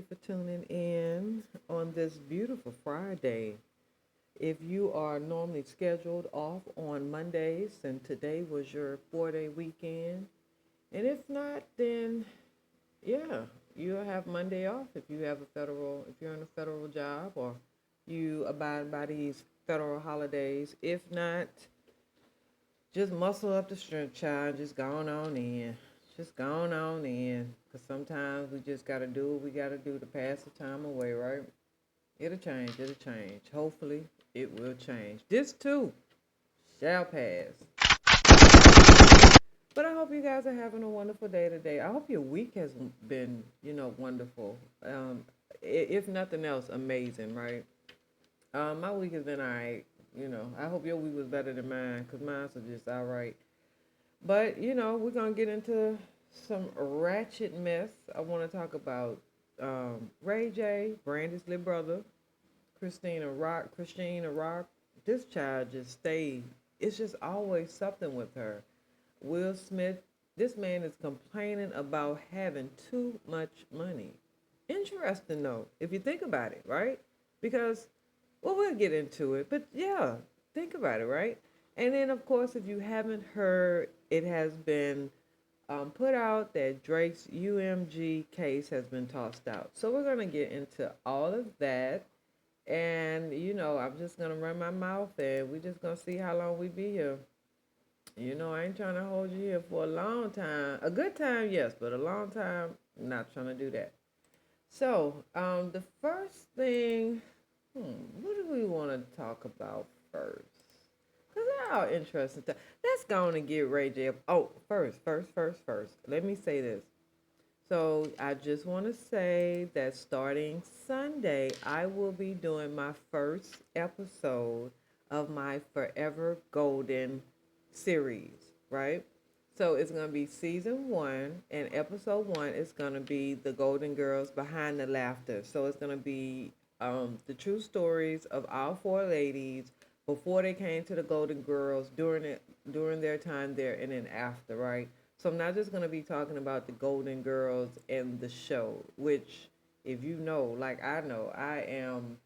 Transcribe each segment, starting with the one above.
for tuning in on this beautiful Friday. If you are normally scheduled off on Mondays and today was your 4-day weekend, and if not, then yeah, you'll have Monday off if you're in a federal job or you abide by these federal holidays. If not, just muscle up the strength, child. Just going on in. Just going on in. Because sometimes we just got to do what we got to do to pass the time away, right? It'll change. It'll change. Hopefully, it will change. This too shall pass. But I hope you guys are having a wonderful day today. I hope your week has been, wonderful. If nothing else, amazing, right? My week has been all right. I hope your week was better than mine because mine's are just all right. But, we're going to get into some ratchet mess. I want to talk about Ray J, Brandy's little brother, Christine Rock. This child just stayed. It's just always something with her. Will Smith, this man is complaining about having too much money. Interesting though, if you think about it, right? Because, well, we'll get into it, but yeah, think about it, right? And then, of course, if you haven't heard, it has been put out that Drake's UMG case has been tossed out. So we're going to get into all of that. And, I'm just going to run my mouth and we're just going to see how long we be here. I ain't trying to hold you here for a long time. A good time, yes, but a long time, not trying to do that. So, the first thing, what do we want to talk about first? Because they're all interesting stuff. Let's go on and get Ray J. Oh, first. Let me say this. So, I just want to say that starting Sunday, I will be doing my first episode of my Forever Golden series, right? So it's going to be season 1, and episode 1 is going to be the Golden Girls Behind the Laughter. So it's going to be the true stories of all 4 ladies before they came to the Golden Girls, during their time there, and then after, right? So I'm not just going to be talking about the Golden Girls and the show, which, if you know, like I know, I am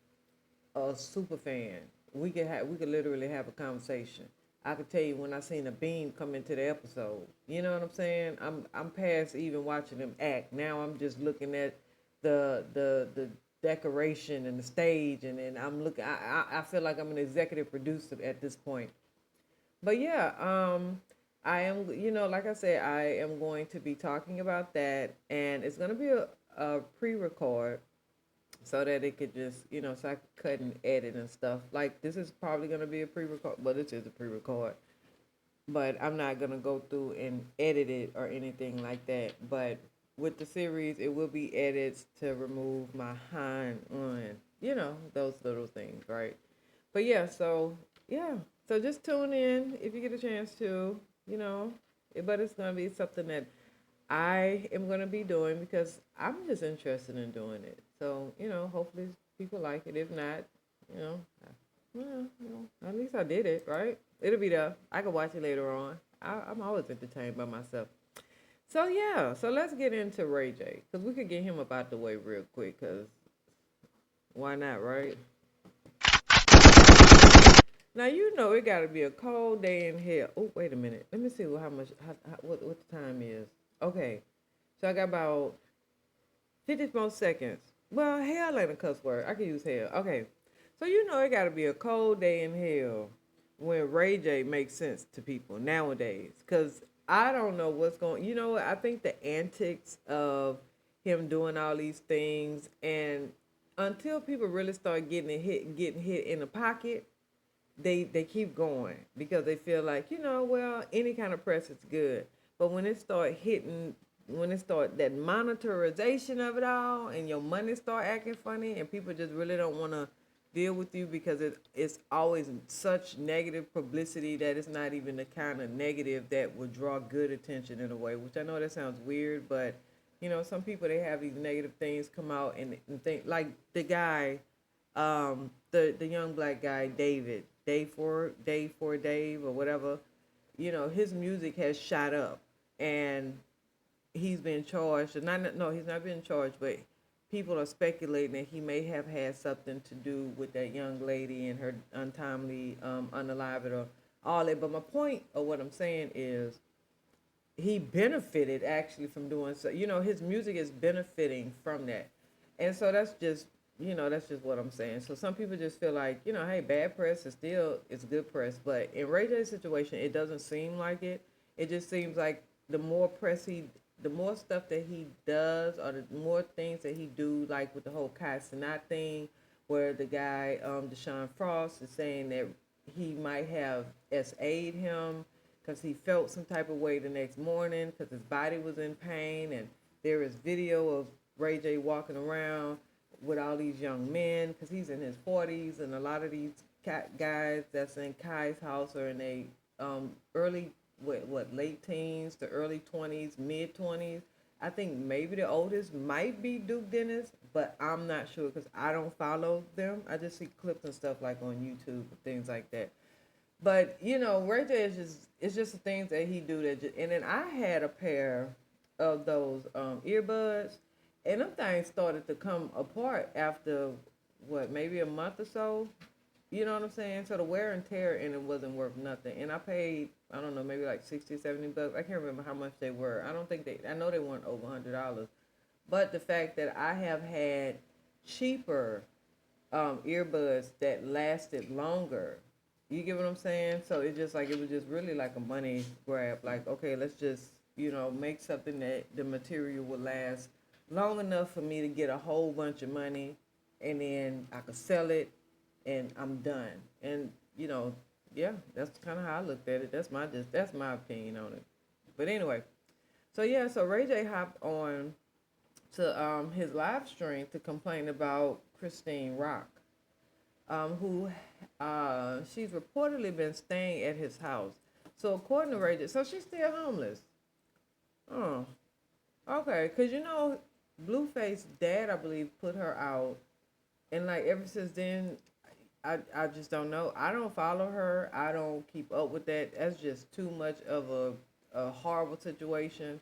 a super fan. We could literally have a conversation. I could tell you when I seen a beam come into the episode. You know what I'm saying? I'm past even watching them act. Now I'm just looking at the decoration and the stage, and then I'm looking. I feel like I'm an executive producer at this point. But yeah, I am. Like I said, I am going to be talking about that, and it's going to be a pre-record so that it could just, so I could cut and edit and stuff. Like, this is probably going to be a pre-record. Well, this is a pre-record. But I'm not going to go through and edit it or anything like that. But with the series, it will be edits to remove my hind on, those little things, right? But yeah, so, yeah. So just tune in if you get a chance to, But it's going to be something that I am going to be doing because I'm just interested in doing it. So, hopefully people like it. If not, you know, well, at least I did it, right? It'll be there. I can watch it later on. I'm always entertained by myself. So, yeah. So, let's get into Ray J. Because we could get him up out the way real quick. Because why not, right? Now, it got to be a cold day in hell. Oh, wait a minute. Let me see what the time is. Okay. So I got about 50 more seconds. Well, hell ain't a cuss word. I can use hell. Okay. So it got to be a cold day in hell when Ray J makes sense to people nowadays. Because I don't know what's going. I think the antics of him doing all these things, and until people really start getting hit in the pocket, they keep going because they feel like, well, any kind of press is good. But when it start that monetization of it all and your money start acting funny and people just really don't want to deal with you because it's always such negative publicity that it's not even the kind of negative that would draw good attention in a way, which I know that sounds weird, but some people, they have these negative things come out and think, like the guy, the young black guy, Dave or whatever, his music has shot up and he's been charged. No, he's not been charged, but people are speculating that he may have had something to do with that young lady and her untimely unaliving or all that. But my point of what I'm saying is he benefited actually from doing so. You know, his music is benefiting from that. And so that's just what I'm saying. So some people just feel like, hey, bad press is still it's good press. But in Ray J's situation, it doesn't seem like it. It just seems like the more stuff that he does, or the more things that he do, like with the whole Kai Cenat thing, where the guy, Deshaun Frost, is saying that he might have SA'd him because he felt some type of way the next morning because his body was in pain, and there is video of Ray J walking around with all these young men because he's in his 40s, and a lot of these guys that's in Kai's house are in a early late teens to early 20s, mid 20s. I think maybe the oldest might be Duke Dennis, but I'm not sure because I don't follow them. I just see clips and stuff like on YouTube and things like that. But Ray J is just the things that he do that. And then I had a pair of those earbuds, and them things started to come apart after maybe a month or so. You know what I'm saying? So the wear and tear in it wasn't worth nothing. And I paid, I don't know, maybe like 60, 70 bucks. I can't remember how much they were. I know they weren't over $100. But the fact that I have had cheaper earbuds that lasted longer. You get what I'm saying? So it's just like, it was just really like a money grab. Like, okay, let's just, make something that the material will last long enough for me to get a whole bunch of money, and then I could sell it and I'm done. And, yeah, that's kind of how I looked at it. That's my opinion on it. But anyway, so Ray J hopped on to his live stream to complain about Chrisean Rock, who she's reportedly been staying at his house. So according to Ray J, so she's still homeless. Oh, okay. Because Blueface dad, I believe, put her out, and like ever since then, I just don't know. I don't follow her. I don't keep up with that. That's just too much of a horrible situation.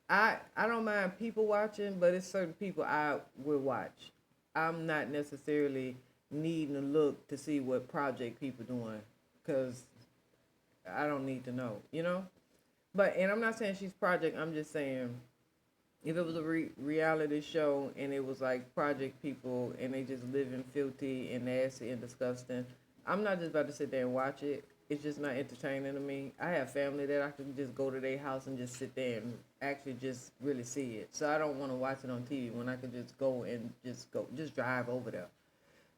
I don't mind people watching, but it's certain people I will watch. I'm not necessarily needing to look to see what project people doing, because I don't need to know. But, and I'm not saying she's project, I'm just saying if it was a reality show and it was like project people and they just living filthy and nasty and disgusting, I'm not just about to sit there and watch it. It's just not entertaining to me. I have family that I can just go to their house and just sit there and actually just really see it. So I don't want to watch it on TV when I could just go and just drive over there.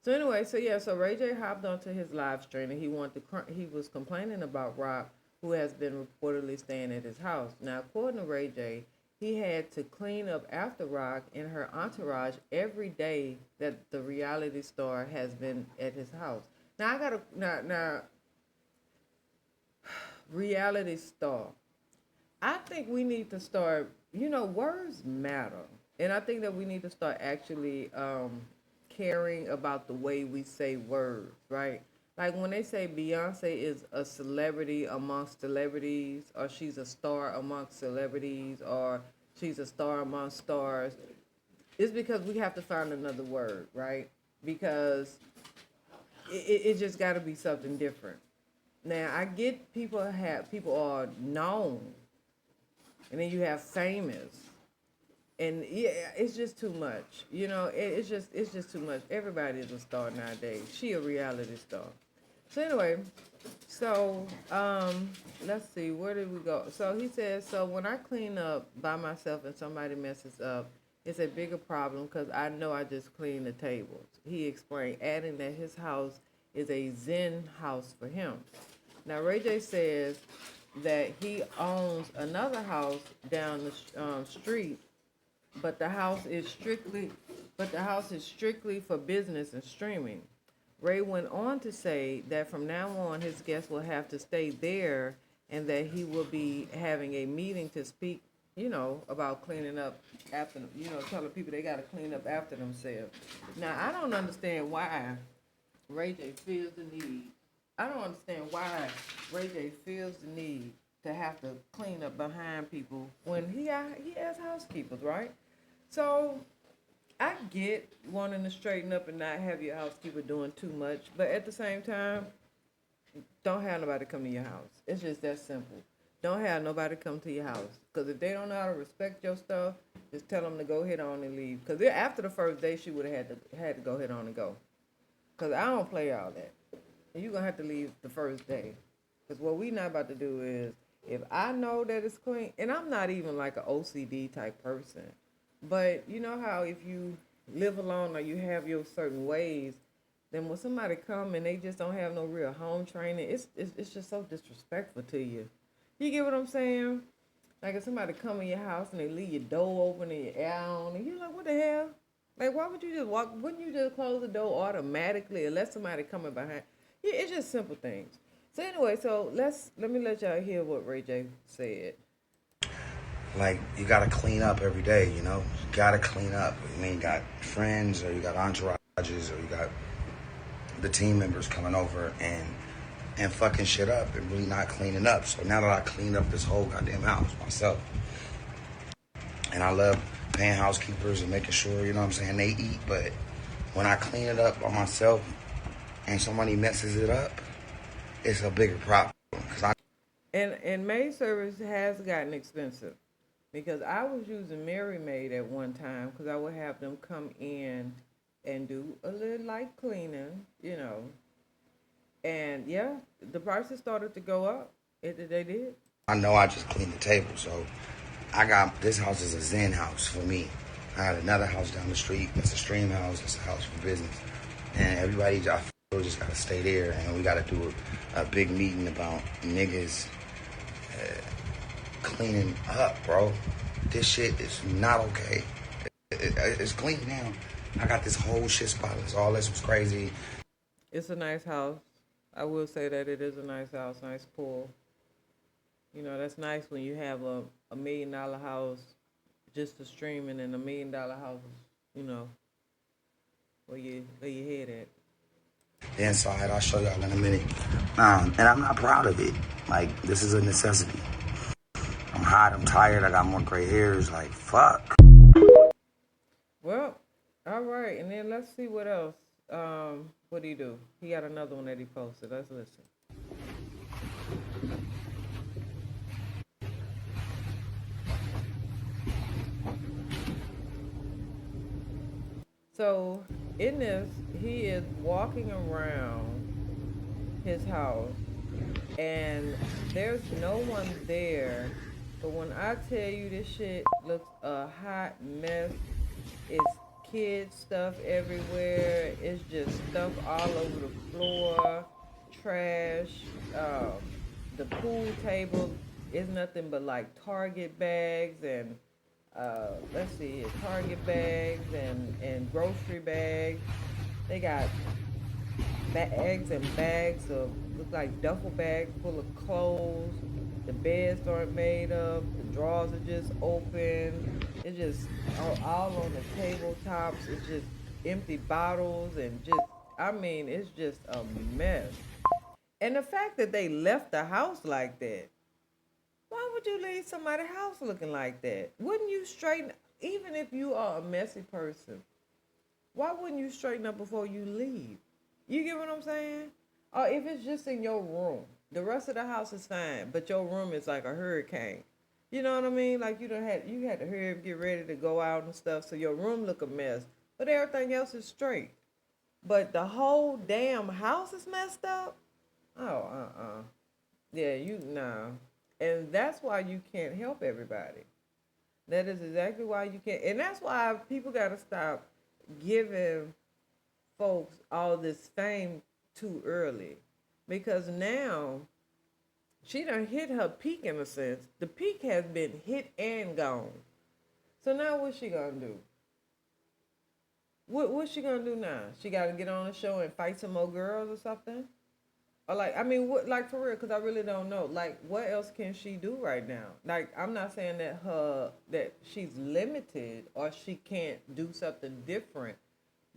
So anyway, so Ray J hopped onto his live stream, and he was complaining about Rock, who has been reportedly staying at his house. Now, according to Ray J, he had to clean up after Rock and her entourage every day that the reality star has been at his house. Now reality star. I think we need to start, words matter. And I think that we need to start actually caring about the way we say words, right? Like when they say Beyonce is a celebrity amongst celebrities, or she's a star amongst celebrities, or she's a star amongst stars, it's because we have to find another word, right? Because it just got to be something different. Now I get people are known, and then you have famous, and yeah, it's just too much. It's just too much. Everybody is a star nowadays. She a reality star. So anyway, let's see, where did we go? So he says, so when I clean up by myself and somebody messes up, it's a bigger problem because I know I just cleaned the tables. He explained, adding that his house is a Zen house for him. Now Ray J says that he owns another house down the street, but the house is strictly for business and streaming. Ray went on to say that from now on, his guests will have to stay there, and that he will be having a meeting to speak, about cleaning up after them, telling people they got to clean up after themselves. Now, I don't understand why Ray J feels the need. I don't understand why Ray J feels the need to have to clean up behind people when he has housekeepers, right? So I get wanting to straighten up and not have your housekeeper doing too much, but at the same time, don't have nobody come to your house. It's just that simple. Don't have nobody come to your house. Because if they don't know how to respect your stuff, just tell them to go ahead on and leave. Because after the first day, she would have had to go ahead on and go. Because I don't play all that. You're going to have to leave the first day. Because what we not about to do is, if I know that it's clean, and I'm not even like an OCD type person, but you know how if you live alone or you have your certain ways, then when somebody come and they just don't have no real home training, it's just so disrespectful to you. You get what I'm saying? Like if somebody come in your house and they leave your door open and your air on, and you're like, what the hell? Like, why would you just walk? Wouldn't you just close the door automatically unless somebody coming behind? Yeah, it's just simple things. So anyway, so let me let y'all hear what Ray J said. Like, you gotta clean up every day, you know? You gotta clean up. I mean, you got friends or you got entourages or you got the team members coming over and fucking shit up and really not cleaning up. So now that I cleaned up this whole goddamn house myself, and I love paying housekeepers and making sure, you know what I'm saying, they eat, but when I clean it up by myself and somebody messes it up, it's a bigger problem. And maid service has gotten expensive because I was using Mary Maid at one time because I would have them come in and do a little light cleaning, you know. And yeah, the prices started to go up. They did. I know I just cleaned the table, so I got, this house is a zen house for me. I had another house down the street that's a stream house, it's a house for business. And everybody, I feel, just gotta stay there, and we gotta do a big meeting about niggas cleaning up, bro. This shit is not okay. It's clean now. I got this whole shit spotless. All this was crazy. It's a nice house. I will say that it is a nice house, nice pool. You know, that's nice when you have a $1 million house just to streaming and $1 million house, you know, where you head at. The inside, I'll show y'all in a minute. And I'm not proud of it. Like, this is a necessity. I'm hot, I'm tired, I got more gray hairs, like, fuck. Well, all right, and then let's see what else. What do you do? He got another one that he posted. Let's listen. So in this, he is walking around his house, and there's no one there. But when I tell you this shit looks a hot mess, it's kid stuff everywhere. It's just stuff all over the floor, trash. Um, the pool table is nothing but like Target bags and let's see, Target bags and grocery bags. They got bags and bags of look like duffel bags full of clothes. The beds aren't made up. The drawers are just open. It's just all on the tabletops. It's just empty bottles and just I mean, it's just a mess. And the fact that they left the house like that, why would you leave somebody's house looking like that? Wouldn't you straighten, even if you are a messy person, why wouldn't you straighten up before you leave? You get what I'm saying? Or if it's just in your room, the rest of the house is fine, but your room is like a hurricane. You know what I mean? Like you had to hurry up, get ready to go out and stuff, so your room look a mess, but everything else is straight. But the whole damn house is messed up. Oh, yeah, you nah. And that's why you can't help everybody. That is exactly why you can't. And that's why people got to stop giving folks all this fame too early. Because now she done hit her peak in a sense. The peak has been hit and gone. So now what's she going to do? What's she going to do now? She got to get on a show and fight some more girls or something? Or like, I mean, what, like for real, because I really don't know. Like, what else can she do right now? Like, I'm not saying that she's limited or she can't do something different,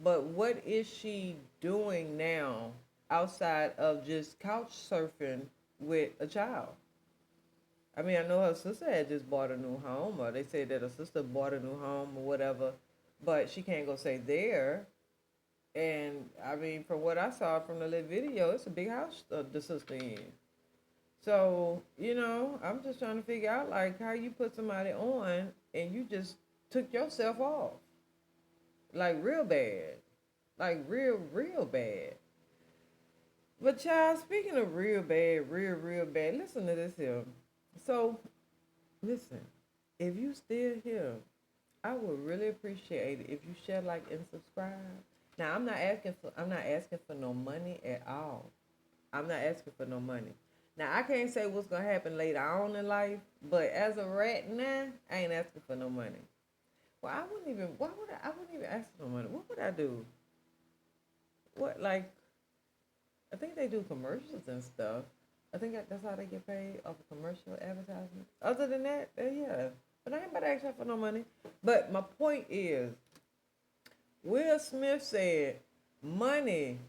but what is she doing now outside of just couch surfing with a child? I mean, I know her sister had just bought a new home, or they said that her sister bought a new home or whatever. but she can't go stay there. And I mean, from what I saw from the little video, it's a big house the sister in. So, I'm just trying to figure out like how you put somebody on and you just took yourself off. Like real bad. Like real bad. But child, speaking of real bad, real bad, listen to this here. So, listen, if you still here, I would really appreciate it if you share, like, and subscribe. Now, I'm not asking for no money at all. I'm not asking for no money. Now, I can't say what's gonna happen later on in life, but as of right now, I ain't asking for no money. Well, I wouldn't even. Why would I? I wouldn't even ask for no money. What would I do? What, like? I think they do commercials and stuff. I think that's how they get paid off of commercial advertisement. Other than that, yeah. But I ain't about to ask for no money. But my point is, Will Smith said, money,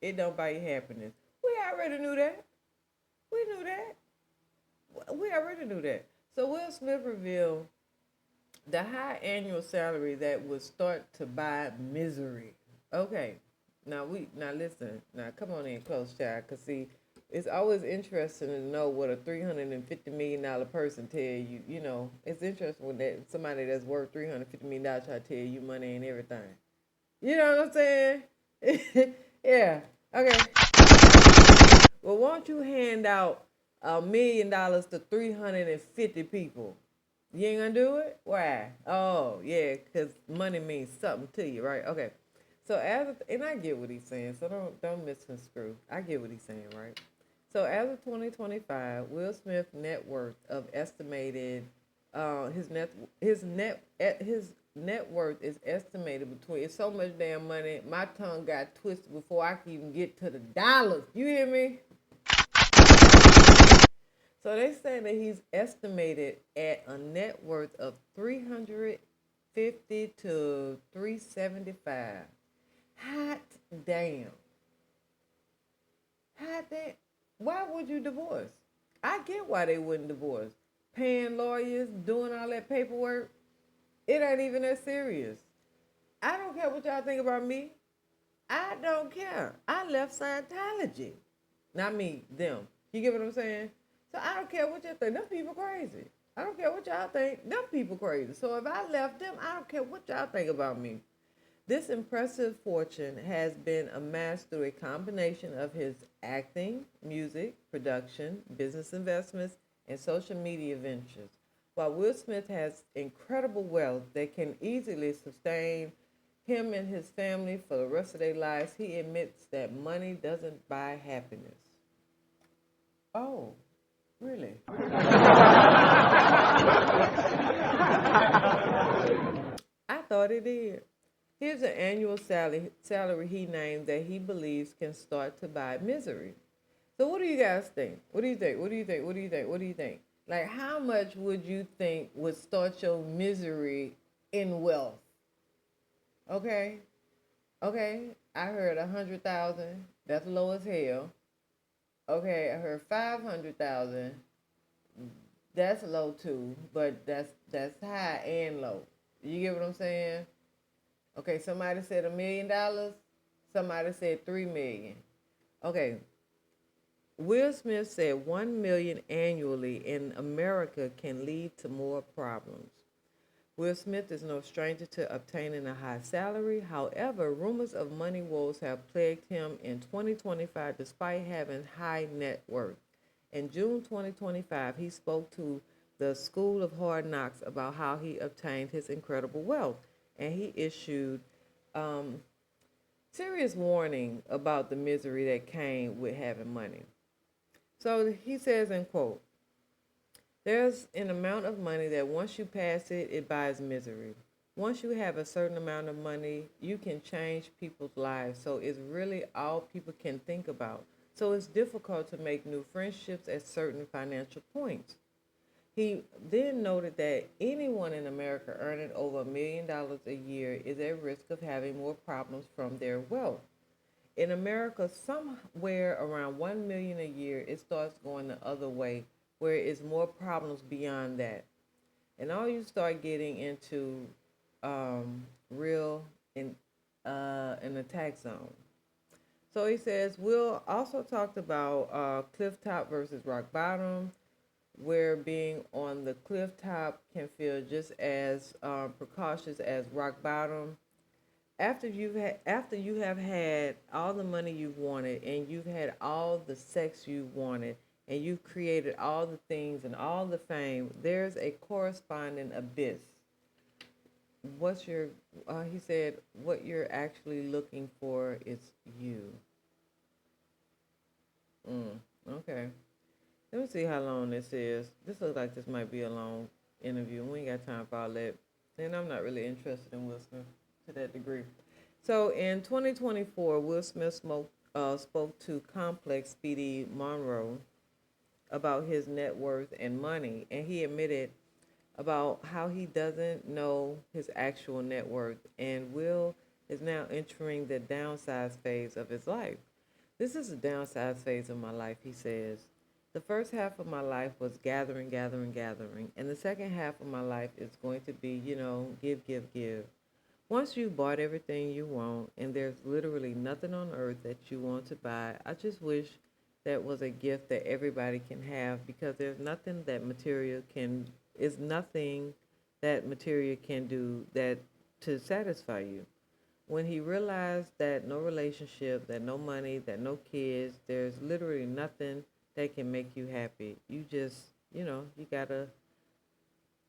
it don't buy you happiness. We already knew that. We knew that. We already knew that. So Will Smith revealed the high annual salary that would start to buy misery. Okay. Now listen. Now come on in close, child. Cause see, it's always interesting to know what a $350 million person tell you. You know, it's interesting when that somebody that's worth $350 million try to tell you money and everything. You know what I'm saying? Yeah. Okay. Well, won't you hand out $1 million to 350 people? You ain't gonna do it? Why? Oh, yeah, because money means something to you, right? Okay. So and I get what he's saying, so don't misconstrue. I get what he's saying, right? So as of 2025, Will Smith's net worth of estimated his net worth is estimated between, it's so much damn money. My tongue got twisted before I could even get to the dollars. You hear me? So they say that he's estimated at a net worth of 350 to 375. Hot damn. Hot damn. Why would you divorce? I get why they wouldn't divorce. Paying lawyers, doing all that paperwork. It ain't even that serious. I don't care what y'all think about me. I don't care. I left Scientology. Not me, them. You get what I'm saying? So I don't care what y'all think. Them people crazy. I don't care what y'all think. Them people crazy. So if I left them, I don't care what y'all think about me. This impressive fortune has been amassed through a combination of his acting, music, production, business investments, and social media ventures. While Will Smith has incredible wealth that can easily sustain him and his family for the rest of their lives, he admits that money doesn't buy happiness. Oh, really? I thought it did. Here's an annual salary he named that he believes can start to buy misery. So what do you guys think? What do you think? What do you think? What do you think? What do you think? Like, how much would you think would start your misery in wealth? Okay? Okay, I heard 100,000. That's low as hell. Okay, I heard 500,000. That's low too, but that's high and low. You get what I'm saying? Okay, somebody said $1 million. Somebody said 3 million. Okay. Will Smith said 1 million annually in America can lead to more problems. Will Smith is no stranger to obtaining a high salary. However, rumors of money woes have plagued him in 2025 despite having high net worth. In June 2025, he spoke to the School of Hard Knocks about how he obtained his incredible wealth, and he issued serious warning about the misery that came with having money. So he says, in quote, "There's an amount of money that once you pass it, it buys misery. Once you have a certain amount of money, you can change people's lives. So it's really all people can think about. So it's difficult to make new friendships at certain financial points." He then noted that anyone in America earning over $1 million a year is at risk of having more problems from their wealth. In America, somewhere around 1 million a year, it starts going the other way, where it's more problems beyond that. And all you start getting into real in the tax zone. So he says, Will also talked about cliff top versus rock bottom, where being on the cliff top can feel just as precautious as rock bottom. After you have had all the money you've wanted and you've had all the sex you wanted and you've created all the things and all the fame, there's a corresponding abyss. What's your he said what you're actually looking for is you. Okay. Let me see how long this is. This looks like this might be a long interview. We ain't got time for all that. And I'm not really interested in Will Smith to that degree. So in 2024, Will Smith spoke to Complex Speedy Monroe about his net worth and money, and he admitted about how he doesn't know his actual net worth, and Will is now entering the downsize phase of his life. This is a downsize phase of my life, he says. The first half of my life was gathering, gathering, gathering, and the second half of my life is going to be, give, give, give. Once you bought everything you want and there's literally nothing on earth that you want to buy, I just wish that was a gift that everybody can have because there's nothing that material can is nothing that material can do that to satisfy you. When he realized that no relationship, that no money, that no kids, there's literally nothing that can make you happy. You just, you gotta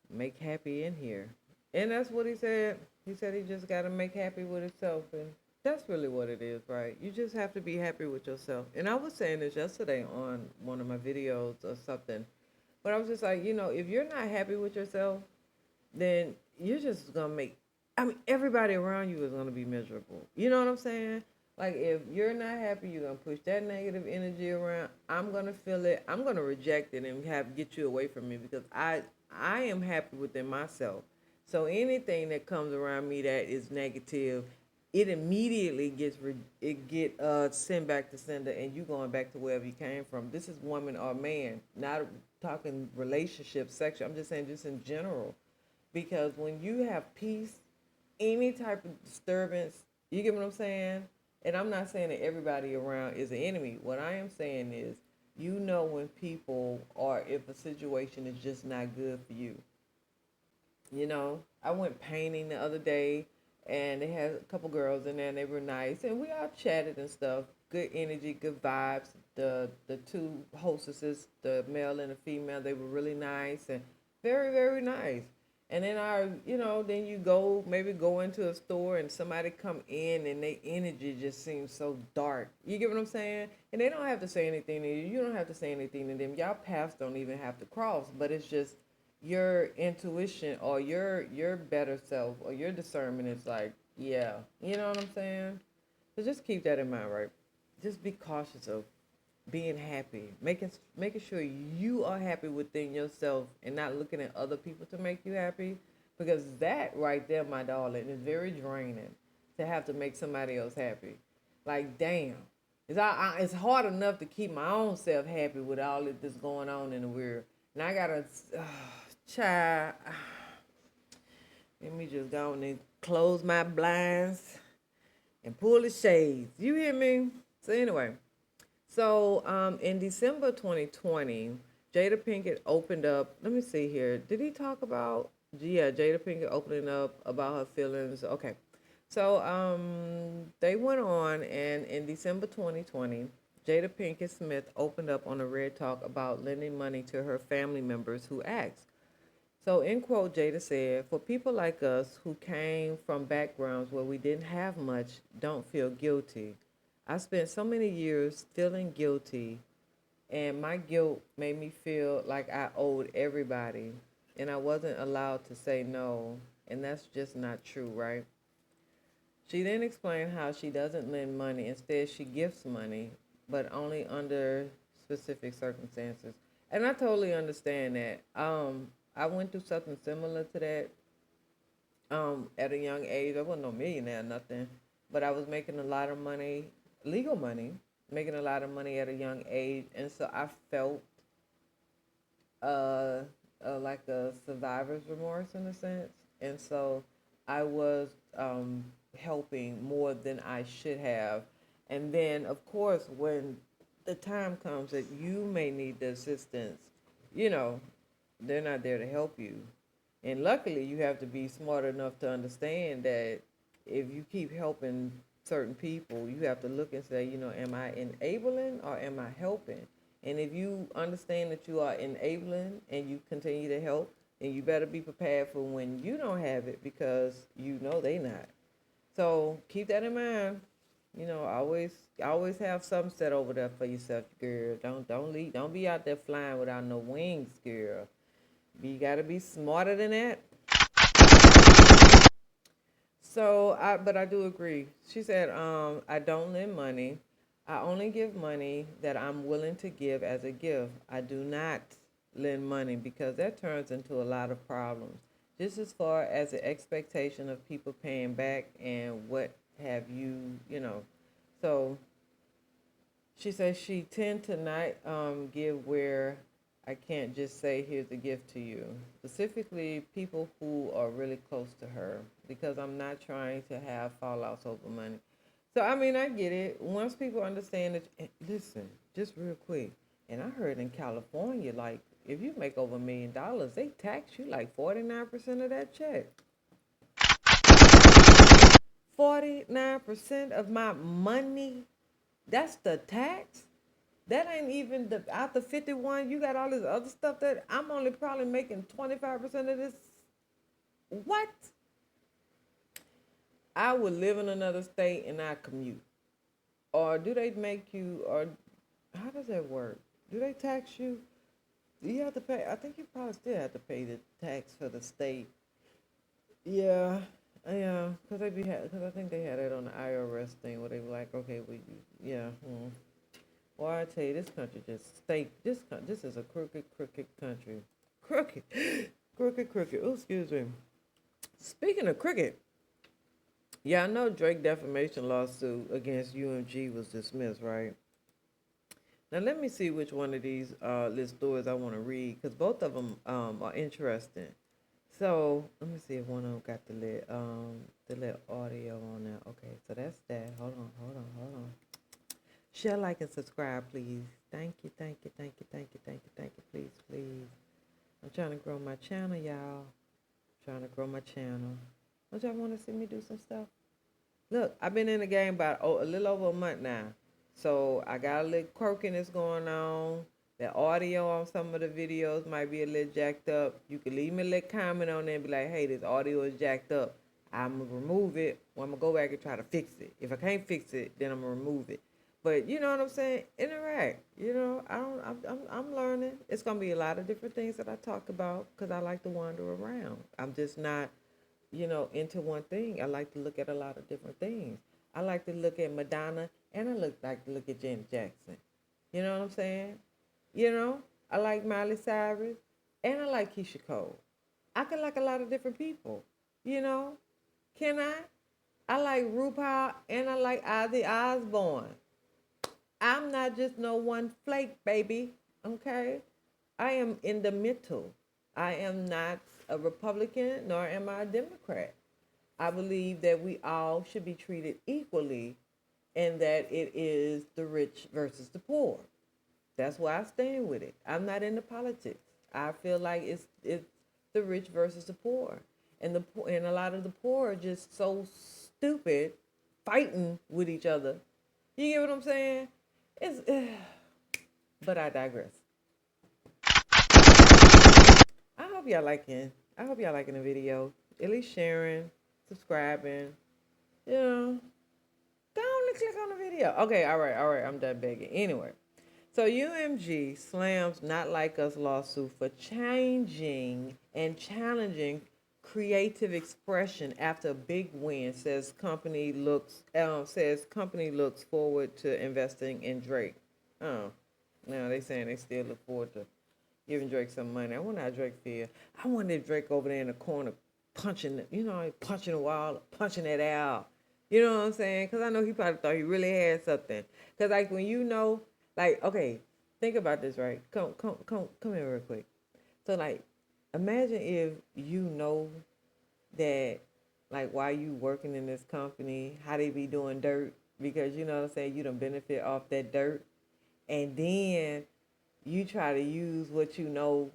make happy in here. And that's what he said. He said he just got to make happy with himself. And that's really what it is, right? You just have to be happy with yourself. And I was saying this yesterday on one of my videos or something. But I was just like, if you're not happy with yourself, then you're just going to everybody around you is going to be miserable. You know what I'm saying? Like, if you're not happy, you're going to push that negative energy around. I'm going to feel it. I'm going to reject it and get you away from me because I am happy within myself. So anything that comes around me that is negative, it immediately sent back to sender, and you going back to wherever you came from. This is woman or man, not talking relationship, sexual. I'm just saying just in general, because when you have peace, any type of disturbance, you get what I'm saying? And I'm not saying that everybody around is an enemy. What I am saying is, when people or if a situation is just not good for you. I went painting the other day and they had a couple girls in there and they were nice and we all chatted and stuff. Good energy, good vibes. The two hostesses, the male and the female, they were really nice and very, very nice. And then then you go into a store and somebody come in and their energy just seems so dark. You get what I'm saying? And they don't have to say anything to you. You don't have to say anything to them. Y'all paths don't even have to cross, but it's just your intuition or your better self or your discernment is like, yeah, you know what I'm saying? So just keep that in mind, right? Just be cautious of being happy, making sure you are happy within yourself and not looking at other people to make you happy, because that right there, my darling, is very draining to have to make somebody else happy. Like, damn, it's hard enough to keep my own self happy with all of this going on in the world, and I gotta. Child, let me just go on and close my blinds and pull the shades. You hear me? So anyway, in December 2020, Jada Pinkett opened up. Let me see here. Did he talk about? Yeah, Jada Pinkett opening up about her feelings. Okay, so they went on, and in December 2020, Jada Pinkett Smith opened up on a Red Talk about lending money to her family members who asked. So, in quote, Jada said, for people like us who came from backgrounds where we didn't have much, don't feel guilty. I spent so many years feeling guilty, and my guilt made me feel like I owed everybody, and I wasn't allowed to say no, and that's just not true, right? She then explained how she doesn't lend money. Instead, she gifts money, but only under specific circumstances. And I totally understand that. I went through something similar to that at a young age. I wasn't no millionaire or nothing, but I was making a lot of money, legal money, making a lot of money at a young age. And so I felt like a survivor's remorse in a sense. And so I was helping more than I should have. And then, of course, when the time comes that you may need the assistance, you know, they're not there to help you. And luckily, you have to be smart enough to understand that if you keep helping certain people, you have to look and say, am I enabling or am I helping? And if you understand that you are enabling and you continue to help, then you better be prepared for when you don't have it because you know they not. So keep that in mind. Always have something set over there for yourself, girl. Don't be out there flying without no wings, girl. You gotta be smarter than that. But I do agree. She said, I don't lend money. I only give money that I'm willing to give as a gift. I do not lend money because that turns into a lot of problems. Just as far as the expectation of people paying back and what have you. So she says she tend to not give where I can't just say here's a gift to you. Specifically, people who are really close to her, because I'm not trying to have fallouts over money. So I mean, I get it. Once people understand that, listen, just real quick. And I heard in California, like if you make over $1 million, they tax you like 49% of that check. 49% of my money. That's the tax. That ain't even the out the 51. You got all this other stuff that I'm only probably making 25% of this. What? I would live in another state and I commute. Or do they make you? Or how does that work? Do they tax you? Do you have to pay? I think you probably still have to pay the tax for the state. Yeah, yeah, because I think they had it on the IRS thing where they were like, okay, yeah. Well, I tell you, this country just this is a crooked country. Crooked, crooked. Oh, excuse me. Speaking of crooked, yeah, I know Drake defamation lawsuit against UMG was dismissed, right? Now let me see which one of these list stories I want to read because both of them are interesting. So let me see if one of them got the little audio on there. Okay, so that's that. Hold on. Share, like, and subscribe, please. Thank you. Please. I'm trying to grow my channel, y'all. Don't y'all want to see me do some stuff? Look, I've been in the game about a little over a month now. So I got a little quirkiness going on. The audio on some of the videos might be a little jacked up. You can leave me a little comment on there and be like, hey, this audio is jacked up. I'm going to remove it, or I'm going to go back and try to fix it. If I can't fix it, then I'm going to remove it. But you know what I'm saying? Interact. I'm learning. It's going to be a lot of different things that I talk about because I like to wander around. I'm just not, into one thing. I like to look at a lot of different things. I like to look at Madonna and I like to look at Janet Jackson. You know what I'm saying? I like Miley Cyrus and I like Keisha Cole. I can like a lot of different people. Can I? I like RuPaul and I like Ozzy Osbourne. I'm not just no one flake, baby. Okay? I am in the middle. I am not a Republican, nor am I a Democrat. I believe that we all should be treated equally and that it is the rich versus the poor. That's why I stand with it. I'm not into politics. I feel like it's the rich versus the poor. And a lot of the poor are just so stupid fighting with each other. You get what I'm saying? But I digress. I hope y'all liking the video. At least sharing, subscribing. Go on and click on the video. Okay, all right. I'm done begging. Anyway, so UMG slams Not Like Us lawsuit for changing and challenging creative expression after a big win. Says company looks forward to investing in Drake. Oh, now they saying they still look forward to giving Drake some money. I wonder how Drake feel. I wonder if Drake over there in the corner punching the wall, punching it out. You know what I'm saying? Because I know he probably thought he really had something. Because like when okay, think about this, right? Come here real quick. So like, imagine if you know that like why you working in this company, how they be doing dirt, because you know what I'm saying, you don't benefit off that dirt. And then you try to use what you know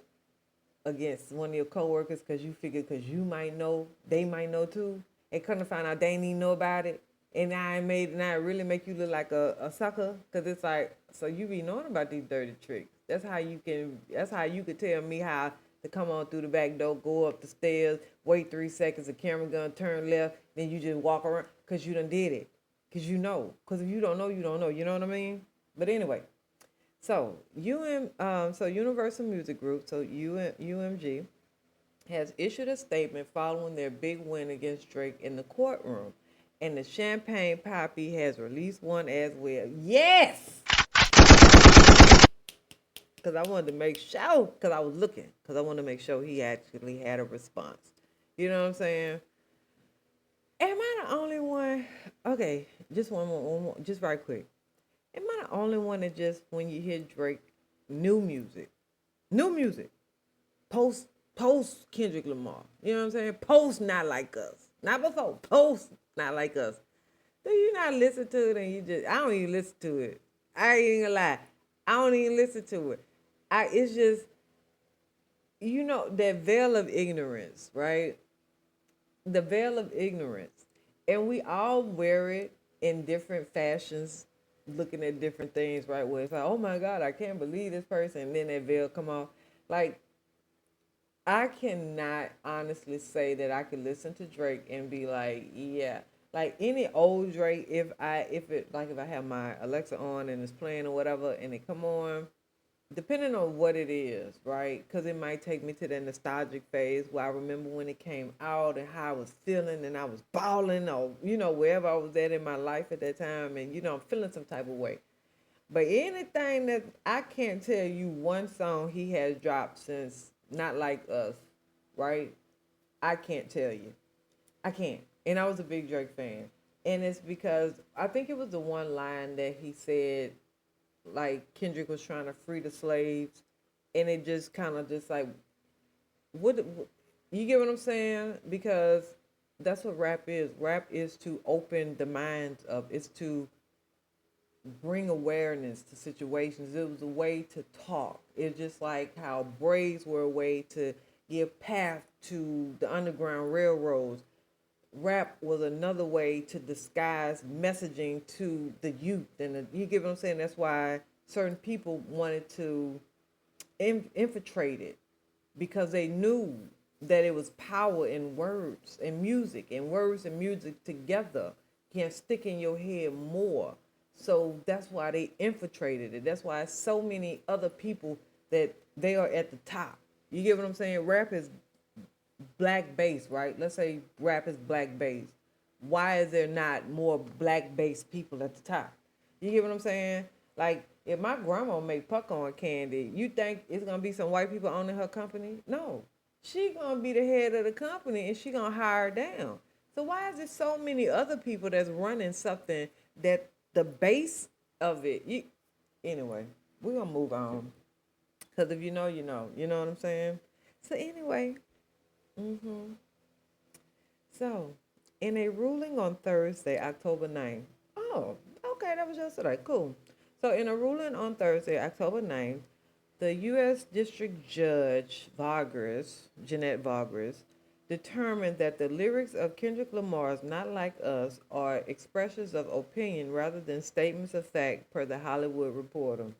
against one of your coworkers because you figure because you might know, they might know too. And come to find out they ain't even know about it. And now it really make you look like a sucker because it's like, so you be knowing about these dirty tricks. That's how you could tell me how to come on through the back door, go up the stairs, wait 3 seconds, the camera gun turn left, then you just walk around because you done did it. Because you know. Because if you don't know, you don't know. You know what I mean? But anyway, so Universal Music Group, so UMG, has issued a statement following their big win against Drake in the courtroom. And the Champagne Papi has released one as well. Yes! Because I wanted to make sure, because I was looking, because I wanted to make sure he actually had a response. You know what I'm saying? Am I the only one? Okay, just one more, just right quick. Am I the only one that just, when you hear Drake, new music, post Kendrick Lamar, you know what I'm saying? Post Not Like Us, not before, post Not Like Us. Do you not listen to it and you just, I don't even listen to it. I ain't gonna lie. I don't even listen to it. It's just, you know, that veil of ignorance, right? The veil of ignorance. And we all wear it in different fashions, looking at different things, right? Where it's like, oh my God, I can't believe this person. And then that veil come off. Like, I cannot honestly say that I could listen to Drake and be like, yeah. Like any old Drake, if I have my Alexa on and it's playing or whatever and it come on, depending on what it is, right? Because it might take me to that nostalgic phase where I remember when it came out and how I was feeling and I was balling or, you know, wherever I was at in my life at that time and, you know, I'm feeling some type of way. But anything that I can't tell you one song he has dropped since Not Like Us, right? I can't tell you. I can't. And I was a big Drake fan. And it's because I think it was the one line that he said, like Kendrick was trying to free the slaves. And it just kind of just like, what, you get what I'm saying? Because that's what rap is. Rap is to open the minds of, it's to bring awareness to situations. It was a way to talk. It's just like how braids were a way to give path to the Underground Railroads. Rap was another way to disguise messaging to the youth. And you get what I'm saying? That's why certain people wanted to infiltrate it because they knew that it was power in words and music, and words and music together can stick in your head more. So that's why they infiltrated it. That's why so many other people that they are at the top. You get what I'm saying? Rap is black based, right? Let's say rap is black based. Why is there not more black based people at the top? You get what I'm saying? Like if my grandma make popcorn candy, you think it's gonna be some white people owning her company? No. She gonna be the head of the company and she gonna hire down. So why is there so many other people that's running something that the base of it? Anyway, we're gonna move on. Cause if you know, you know. You know what I'm saying? So anyway, so in a ruling on Thursday, October 9th. Oh, okay, that was yesterday. Cool. So in a ruling on Thursday, October 9th, the U.S. District Judge Jeanette Vargas, determined that the lyrics of Kendrick Lamar's Not Like Us are expressions of opinion rather than statements of fact, per the Hollywood Reporter.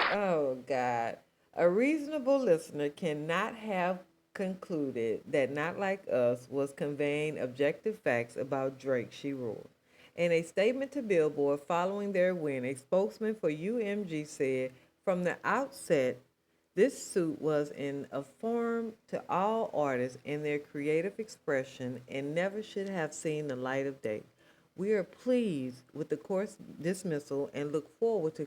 Oh, God. A reasonable listener cannot have concluded that Not Like Us was conveying objective facts about Drake, she ruled. In a statement to Billboard following their win, a spokesman for UMG said, from the outset, this suit was an affront to all artists in their creative expression and never should have seen the light of day. We are pleased with the court's dismissal and look forward to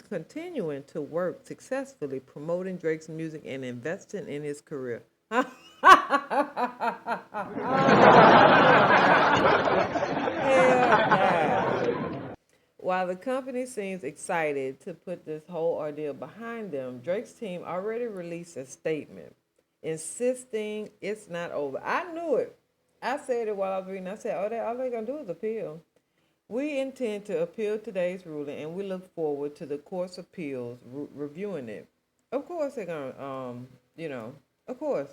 continuing to work successfully promoting Drake's music and investing in his career. Hell yeah. While While the company seems excited to put this whole ordeal behind them, Drake's team already released a statement insisting it's not over. I knew it. I said it while I was reading. I said, all they're going to do is appeal. We intend to appeal today's ruling, and we look forward to the court's appeals reviewing it. Of course they're going to, of course.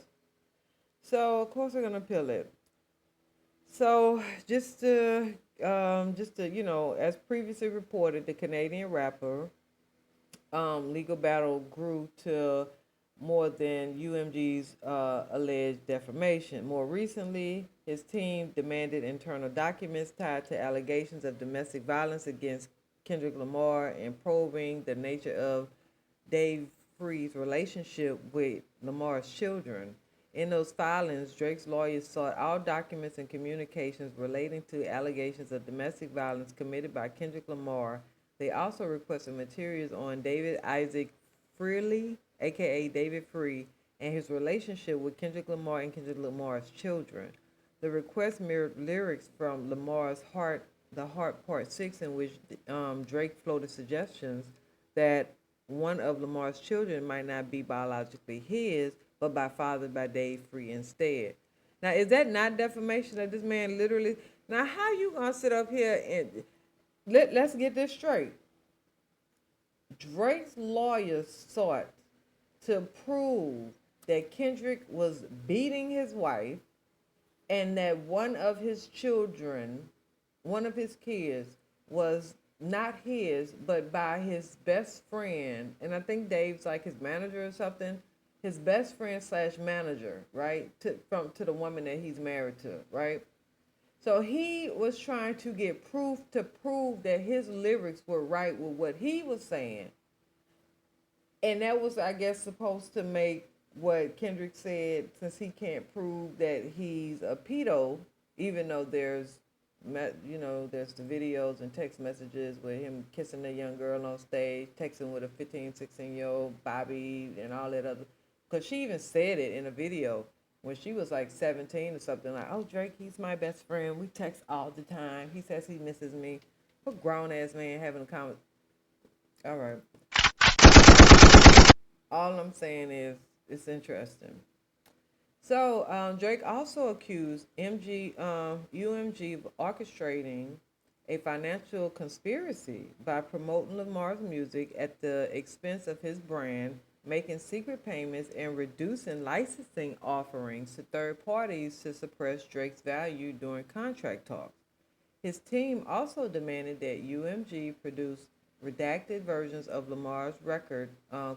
So, of course they're going to appeal it. So, just to, as previously reported, the Canadian rapper legal battle grew to more than UMG's alleged defamation. More recently, his team demanded internal documents tied to allegations of domestic violence against Kendrick Lamar and probing the nature of Dave Free's relationship with Lamar's children. In those filings, Drake's lawyers sought all documents and communications relating to allegations of domestic violence committed by Kendrick Lamar. They also requested materials on David Isaac Freely, aka David Free, and his relationship with Kendrick Lamar and Kendrick Lamar's children. The request mirrored lyrics from Lamar's Heart, The Heart Part 6, in which Drake floated suggestions that one of Lamar's children might not be biologically his, but fathered by Dave Free instead. Now, is that not defamation that this man literally... Now, how you going to sit up here and... Let's get this straight. Drake's lawyers sought to prove that Kendrick was beating his wife and that one of his children, one of his kids, was not his, but by his best friend. And I think Dave's like his manager or something. His best friend / manager, right? To the woman that he's married to, right? So he was trying to get proof to prove that his lyrics were right with what he was saying. And that was, I guess, supposed to make what Kendrick said, since he can't prove that he's a pedo, even though there's the videos and text messages with him kissing a young girl on stage, texting with a 15, 16-year-old Bobby and all that other. Because she even said it in a video when she was like 17 or something, like, oh, Drake, he's my best friend. We text all the time. He says he misses me. A grown-ass man having a comment. All right. All I'm saying is it's interesting. So Drake also accused UMG of orchestrating a financial conspiracy by promoting Lamar's music at the expense of his brand, making secret payments and reducing licensing offerings to third parties to suppress Drake's value during contract talks. His team also demanded that UMG produce redacted versions of Lamar's record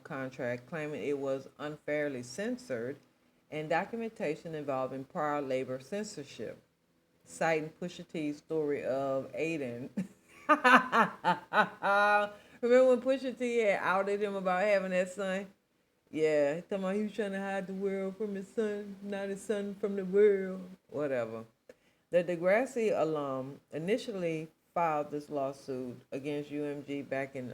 contract, claiming it was unfairly censored, and documentation involving prior labor censorship, citing Pusha T's story of Aiden. Remember when Pusha T had outed him about having that son? Yeah, talking about he was trying to hide the world from his son, not his son from the world. Whatever. The Degrassi alum initially filed this lawsuit against UMG back in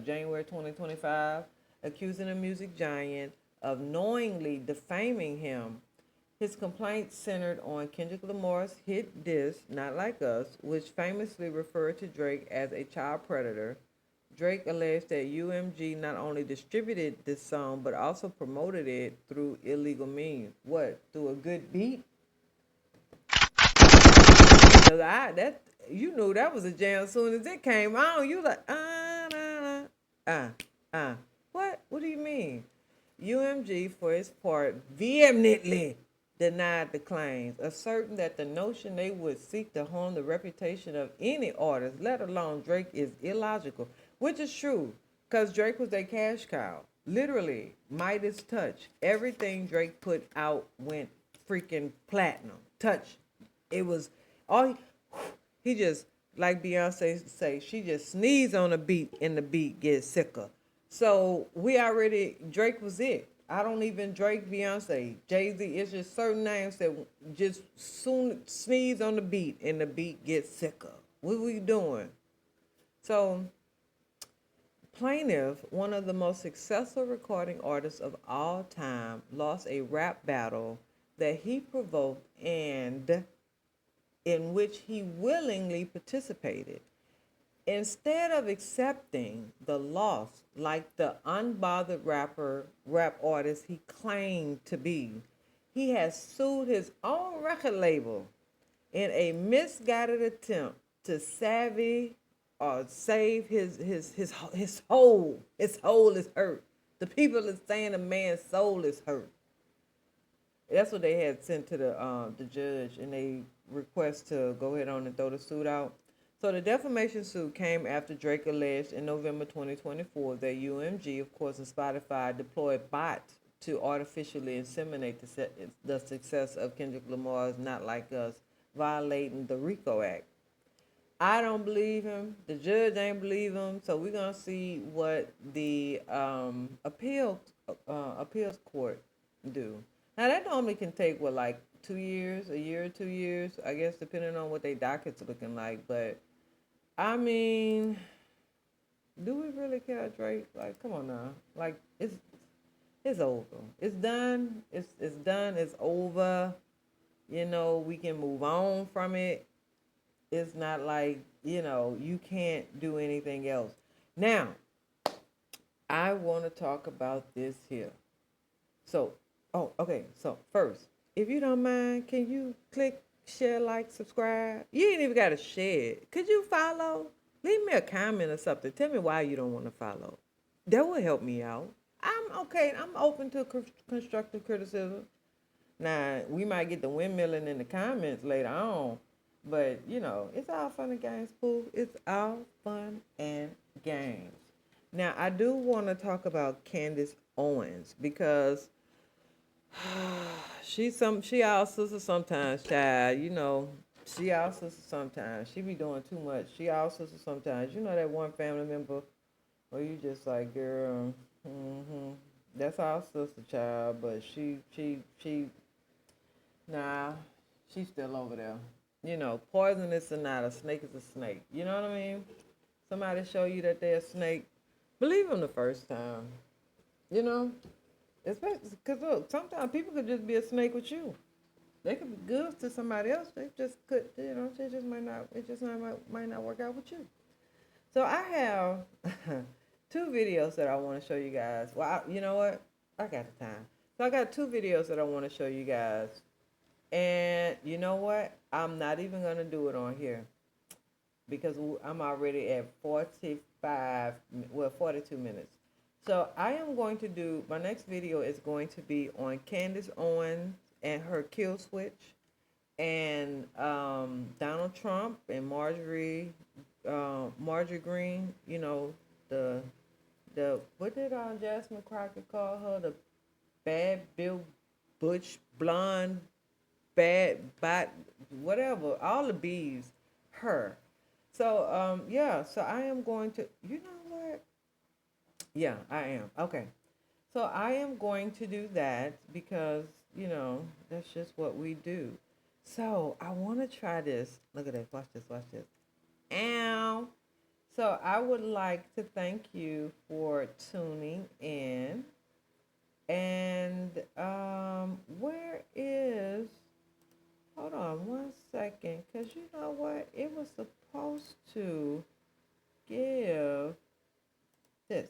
January 2025, accusing the music giant of knowingly defaming him. His complaint centered on Kendrick Lamar's hit diss, Not Like Us, which famously referred to Drake as a child predator. Drake alleged that UMG not only distributed this song, but also promoted it through illegal means. What? Through a good beat? You knew that was a jam as soon as it came on. You like, What? What do you mean? UMG, for its part, vehemently denied the claims, asserting that the notion they would seek to harm the reputation of any artist, let alone Drake, is illogical, which is true, because Drake was a cash cow. Literally, Midas touch. Everything Drake put out went freaking platinum. Touch. It was all he just, like Beyonce say, she just sneezed on a beat and the beat gets sicker. So Drake was it. I don't even Drake, Beyonce, Jay-Z. It's just certain names that just soon sneeze on the beat and the beat gets sicker. What we doing? So, Plaintiff, one of the most successful recording artists of all time, lost a rap battle that he provoked and in which he willingly participated. Instead of accepting the loss like the unbothered rap artist he claimed to be, he has sued his own record label in a misguided attempt to savvy or save his soul. His soul is hurt. The people are saying the man's soul is hurt. That's what they had sent to the judge, and they request to go ahead on and throw the suit out. So the defamation suit came after Drake alleged in November 2024 that UMG, of course, and Spotify deployed bots to artificially inseminate the success of Kendrick Lamar's "Not Like Us," violating the RICO Act. I don't believe him. The judge ain't believe him. So we're gonna see what the appeals court do. Now that normally can take like 2 years, a year or 2 years, I guess, depending on what their docket's looking like. But I mean, do we really care, Drake? Like, come on now. Like, it's over. It's done. It's done. It's over. You know, we can move on from it. It's not like, you can't do anything else. Now, I want to talk about this here. So, okay. So, first, if you don't mind, can you click, share, like, subscribe? You ain't even got to share it. Could you follow? Leave me a comment or something. Tell me why you don't want to follow. That will help me out. I'm okay. I'm open to constructive criticism. Now, we might get the windmilling in the comments later on. But, it's all fun and games, Pooh. It's all fun and games. Now, I do want to talk about Candace Owens because she our sister sometimes, child. She our sister sometimes. She be doing too much. She our sister sometimes. You know that one family member where you just like, girl, that's our sister, child. But nah, she's still over there. Poisonous or not, a snake is a snake. You know what I mean? Somebody show you that they're a snake, believe them the first time. Especially because look, sometimes people could just be a snake with you. They could be good to somebody else. They just could, they just might not. It just might not work out with you. So I have two videos that I want to show you guys. Well, you know what? I got the time. So I got two videos that I want to show you guys. And you know what? I'm not even going to do it on here because I'm already at 42 minutes. So I am going to do, my next video is going to be on Candace Owens and her kill switch, and Donald Trump and Marjorie Green, the what did Jasmine Crockett call her? The bad Bill Butch blonde bad bot whatever, all the bees, her. So so I am going to, you know what, yeah, I am. Okay, so I am going to do that because that's just what we do. So I want to try this. Look at this. Watch this. Ow. So I would like to thank you for tuning in. And where is, hold on one second, because you know what? It was supposed to give this.